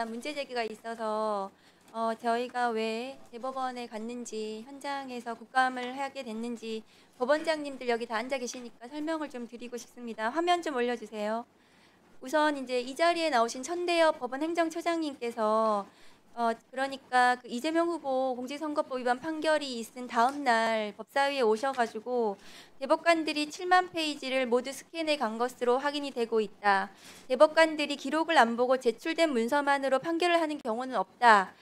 문제 제기가 있어서 저희가 왜 대법원에 갔는지 현장에서 국감을 하게 됐는지 법원장님들 여기 다 앉아 계시니까 설명을 좀 드리고 싶습니다. 화면 좀 올려주세요. 우선 이제 이 자리에 나오신 천대엽 법원 행정처장님께서 그러니까 그 이재명 후보 공직선거법 위반 판결이 있은 다음 날 법사위에 오셔가지고 대법관들이 7만 페이지를 모두 스캔해 간 것으로 확인이 되고 있다. 대법관들이 기록을 안 보고 제출된 문서만으로 판결을 하는 경우는 없다.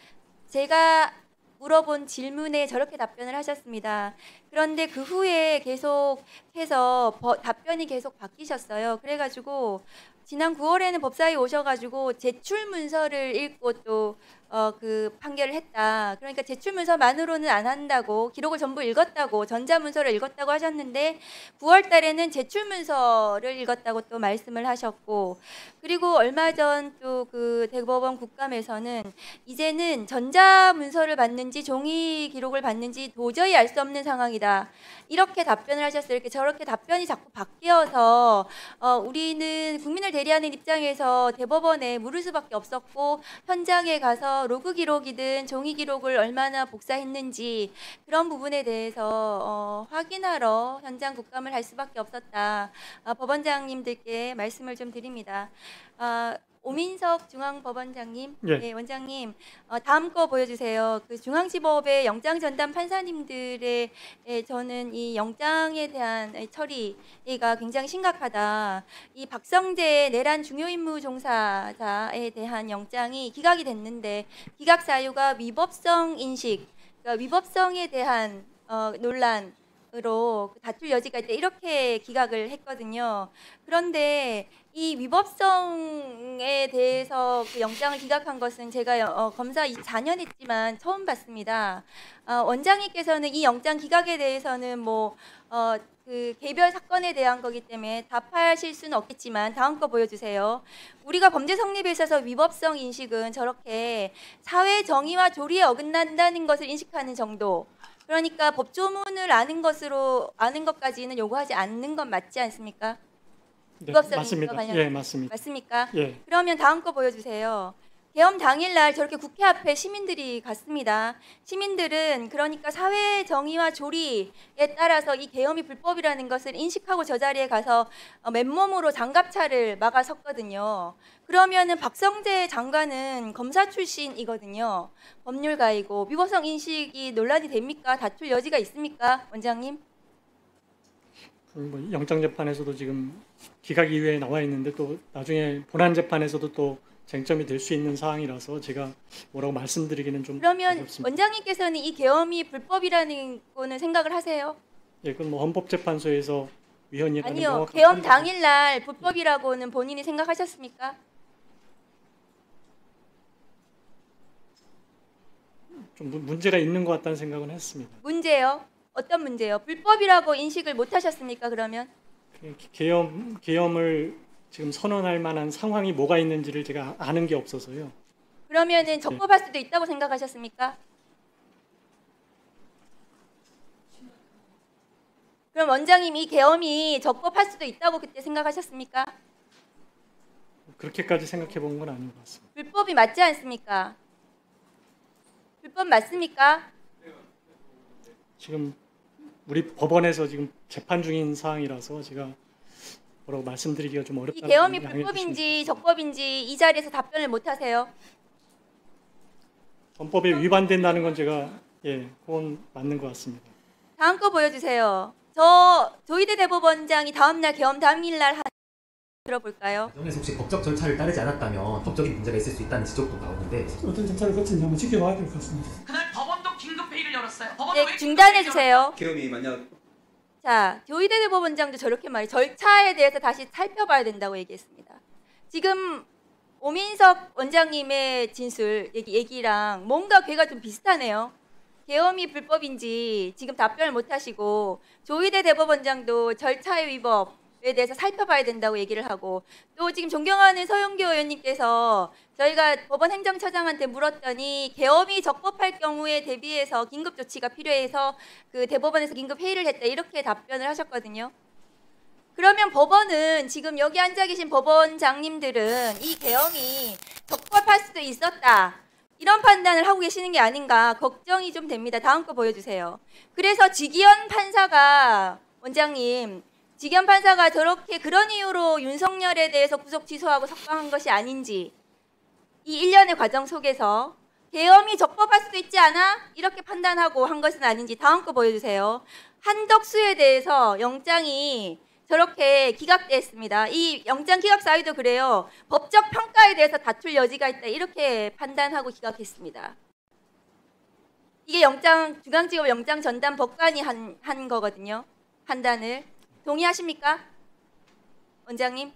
제가 물어본 질문에 저렇게 답변을 하셨습니다. 그런데 그 후에 계속해서 답변이 계속 바뀌셨어요. 그래가지고 지난 9월에는 법사위 오셔가지고 제출 문서를 읽고 또 그 판결을 했다. 그러니까 제출 문서만으로는 안 한다고, 기록을 전부 읽었다고, 전자 문서를 읽었다고 하셨는데 9월 달에는 제출 문서를 읽었다고 또 말씀을 하셨고, 그리고 얼마 전 또 그 대법원 국감에서는 이제는 전자 문서를 받는지 종이 기록을 받는지 도저히 알 수 없는 상황이다. 이렇게 답변을 하셨어요. 이렇게 저렇게 답변이 자꾸 바뀌어서 우리는 국민을 대리하는 입장에서 대법원에 물을 수밖에 없었고, 현장에 가서 로그 기록이든 종이 기록을 얼마나 복사했는지 그런 부분에 대해서 확인하러 현장 국감을 할 수밖에 없었다. 법원장님들께 말씀을 좀 드립니다. 오민석 중앙법원장님, 예. 네, 원장님, 다음 거 보여주세요. 그 중앙지법의 영장 전담 판사님들의 저는 이 영장에 대한 처리가 굉장히 심각하다. 이 박성재 내란 중요임무 종사자에 대한 영장이 기각이 됐는데 기각 사유가 위법성 인식, 그러니까 위법성에 대한 논란으로 다툴 여지가 있다. 이렇게 기각을 했거든요. 그런데 이 위법성에 대해서 그 영장을 기각한 것은 제가 검사 4년 했지만 처음 봤습니다. 원장님께서는 이 영장 기각에 대해서는 그 개별 사건에 대한 거기 때문에 답하실 수는 없겠지만 다음 거 보여주세요. 우리가 범죄 성립에 있어서 위법성 인식은 저렇게 사회 정의와 조리에 어긋난다는 것을 인식하는 정도. 그러니까 법조문을 아는 것까지는 요구하지 않는 건 맞지 않습니까? 네, 위법성 맞습니다. 관련. 예, 맞습니다. 맞습니까? 예. 그러면 다음 거 보여주세요. 계엄 당일날 저렇게 국회 앞에 시민들이 갔습니다. 시민들은 그러니까 사회 정의와 조리에 따라서 이 계엄이 불법이라는 것을 인식하고 저 자리에 가서 맨몸으로 장갑차를 막아 섰거든요. 그러면은 박성재 장관은 검사 출신이거든요. 법률가이고 위법성 인식이 논란이 됩니까? 다툴 여지가 있습니까? 원장님? 영장 재판에서도 지금 기각 이후에 나와 있는데 또 나중에 본안 재판에서도 또 쟁점이 될 수 있는 사항이라서 제가 뭐라고 말씀드리기는 좀 그러면 어렵습니다. 원장님께서는 이 계엄이 불법이라는 거는 생각을 하세요? 예, 그건 헌법재판소에서 위헌이라는 아니요. 명확한 계엄 판단. 당일날 불법이라고는 본인이 생각하셨습니까? 좀 문제가 있는 것 같다는 생각은 했습니다. 문제요? 어떤 문제요? 불법이라고 인식을 못 하셨습니까? 그러면 계엄을 지금 선언할 만한 상황이 뭐가 있는지를 제가 아는 게 없어서요. 그러면은 적법할 수도 있다고 생각하셨습니까? 그럼 원장님 이 계엄이 적법할 수도 있다고 그때 생각하셨습니까? 그렇게까지 생각해 본 건 아닌 것 같습니다. 불법이 맞지 않습니까? 불법 맞습니까? 지금 우리 법원에서 지금 재판 중인 사항이라서 제가 뭐라고 말씀드리기가 좀 이 어렵다는 계엄이 점 양해해 불법인지 주시면 적법인지 이 자리에서 답변을 못 하세요? 헌법에 위반된다는 건 제가 그건 맞는 것 같습니다. 다음 거 보여주세요. 조희대 대법원장이 다음날 계엄 당일날 들어볼까요? 과정에서 혹시 법적 절차를 따르지 않았다면 법적인 문제가 있을 수 있다는 지적도 나오는데 어떤 절차를 거친지 한번 지켜봐야 될 것 같습니다. 그날 법원도 긴급 회의를 열었어요. 법원도 네, 왜 중단해 주세요. 계엄이 만약 자, 조희대 대법원장도 저렇게 말해 절차에 대해서 다시 살펴봐야 된다고 얘기했습니다. 지금 오민석 원장님의 진술 얘기랑 뭔가 괴가 좀 비슷하네요. 계엄이 불법인지 지금 답변을 못 하시고 조희대 대법원장도 절차의 위법에 대해서 살펴봐야 된다고 얘기를 하고, 또 지금 존경하는 서영교 의원님께서 저희가 법원 행정처장한테 물었더니 계엄이 적법할 경우에 대비해서 긴급 조치가 필요해서 그 대법원에서 긴급 회의를 했다 이렇게 답변을 하셨거든요. 그러면 법원은 지금 여기 앉아 계신 법원장님들은 이 계엄이 적법할 수도 있었다. 이런 판단을 하고 계시는 게 아닌가 걱정이 좀 됩니다. 다음 거 보여주세요. 그래서 지기현 판사가 원장님 지기현 판사가 저렇게 그런 이유로 윤석열에 대해서 구속 취소하고 석방한 것이 아닌지 이 일련의 과정 속에서 계엄이 적법할 수도 있지 않아? 이렇게 판단하고 한 것은 아닌지 다음 거 보여주세요. 한덕수에 대해서 영장이 저렇게 기각됐습니다. 이 영장 기각 사유도 그래요. 법적 평가에 대해서 다툴 여지가 있다. 이렇게 판단하고 기각했습니다. 이게 중앙지검 영장 전담 법관이 한 거거든요. 판단을. 동의하십니까? 원장님?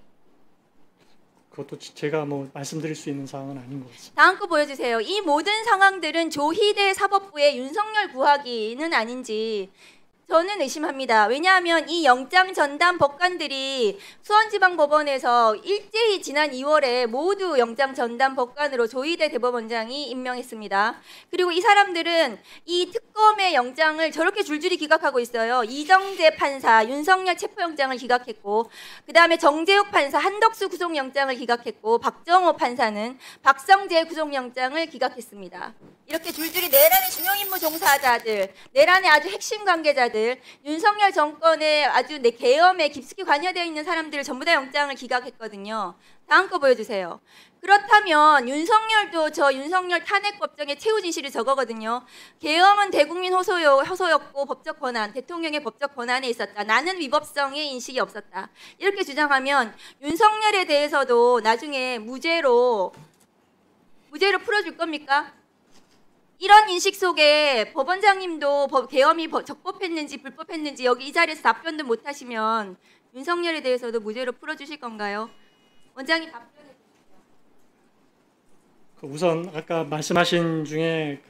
그것도 제가 뭐 말씀드릴 수 있는 사항은 아닌 것 같습니다. 다음 거 보여주세요. 이 모든 상황들은 조희대 사법부의 윤석열 구하기는 아닌지 저는 의심합니다. 왜냐하면 이 영장 전담 법관들이 수원지방법원에서 일제히 지난 2월에 모두 영장 전담 법관으로 조희대 대법원장이 임명했습니다. 그리고 이 사람들은 이 특검의 영장을 저렇게 줄줄이 기각하고 있어요. 이정재 판사 윤석열 체포영장을 기각했고 그 다음에 정재욱 판사 한덕수 구속영장을 기각했고 박정호 판사는 박성재 구속영장을 기각했습니다. 이렇게 줄줄이 내란의 중요임무 종사자들, 내란의 아주 핵심 관계자들, 윤석열 정권의 아주 계엄에 깊숙이 관여되어 있는 사람들을 전부 다 영장을 기각했거든요. 다음 거 보여주세요. 그렇다면 윤석열도 저 윤석열 탄핵 법정에 최후 진실이 저거거든요. 계엄은 대국민 호소였고 법적 권한, 대통령의 법적 권한에 있었다. 나는 위법성의 인식이 없었다. 이렇게 주장하면 윤석열에 대해서도 나중에 무죄로 풀어줄 겁니까? 이런 인식 속에 법원장님도 계엄이 적법했는지 불법했는지 여기 이 자리에서 답변도 못하시면 윤석열에 대해서도 무죄로 풀어주실 건가요? 원장님 답변해 주세요. 우선 아까 말씀하신 중에